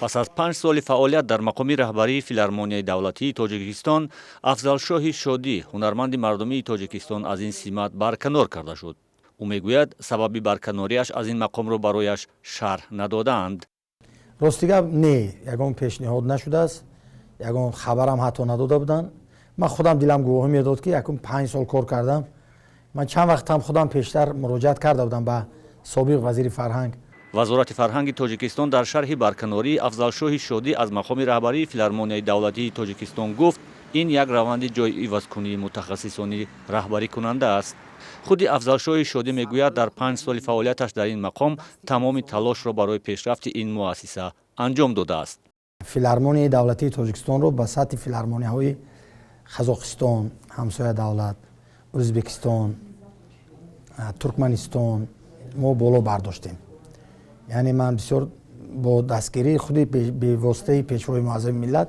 پس از 5 سال فعالیت در مقام رهبری فیلارمونیای دولتی تاجیکستان، افضلشاه شادی هنرمند مردمی تاجیکستان از این سمت برکنار کرده شد. او میگوید سبب برکناریش از این مقام را برایش شرح ندادند. راستیگه نه، یگان پیشنهاد نشده است، یگان خبرم حتی نداده بودند. من خودم دلم گواهی میداد که یکم 5 سال کار کردم. من چند وقت هم خودم پیشتر مراجعت کرده بودم به سابق وزیر فرهنگ. وزارت فرهنگ تاجیکستان در شرح برکناری افضلشاه شادی از مقام رهبری فیلارمونیای دولتی تاجیکستان گفت این یک روند جای عوض‌کنی متخصصانی رهبری کننده است. خود افضلشاه شادی میگوید در 5 سال فعالیتش در این مقام تمام تلاش را برای پیشرفت این مؤسسه انجام داده است. فیلارمونیای دولتی تاجیکستان رو به سطح فیلارمونی‌های قزاقستان، همسایه دولت، ازبکستان، ترکمنستان ما بالا برداشتیم. یعنی من بسیار با دستگیری خودی به واسطه پیشوای معظم ملت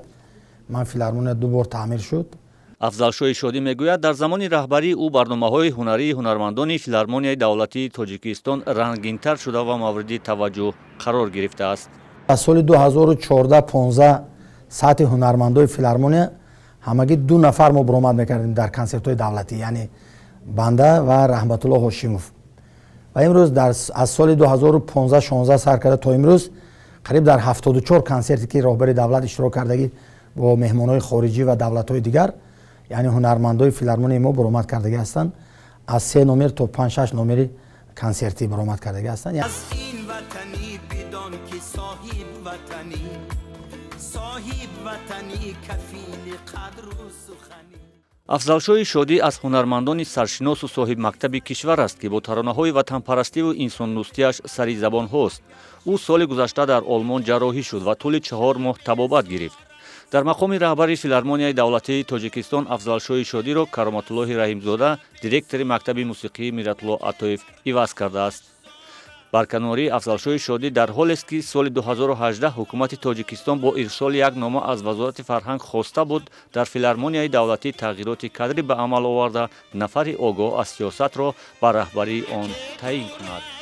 من فیلارمونی 2 بار تعمیر شد. افضلشاه شادی میگوید در زمان رهبری او برنامه‌های هنری هنرمندان فیلارمونیای دولتی تاجیکستان رنگین‌تر شده و مورد توجه قرار گرفته است. از سال 2014-15 سطح هنرمندای فیلارمونی همگی 2 نفر ما برآمد میکردیم در کنسرت‌های دولتی، یعنی بنده و رحمت الله هاشموف. و امروز از سال 2015-16 سر کرده تا امروز قریب در 74 کنسرتی که رهبر دولت اشتراک کردگی با مهمان‌های خارجی و دولت‌های دیگر، یعنی هنرمندای فیلارمونی ما برآمد کردگی هستند. از 3 نمره تا 5-6 نمره کنسرتی برآمد کردگی هستند. از این وطنی بدان که صاحب وطنی کفیل قدر و سخنی. افضلشاه شادی از هنرمندان سرشناس و صاحب مکتب کشور است که با ترانه‌های وطنپرستی و انسان دوستی‌اش سری زبان هاست. او سال گذشته در آلمان جراحی شد و طول 4 ماه طبابت گرفت. در مقام رهبری فیلارمونیای دولتی تاجیکستان افضلشاه شادی را کرامت الله رحیمزاده دиректори مکتب موسیقی میراتالله عطاев عوض کرده است. برکناری افضلشاه شادی در حالی است که سال 2018 حکومت تاجیکستان با ارسال یک نامه از وزارت فرهنگ خواسته بود در فیلارمونیای دولتی تغییرات کادری به عمل آورده نفر آگاه از سیاست را به رهبری آن تعیین کند.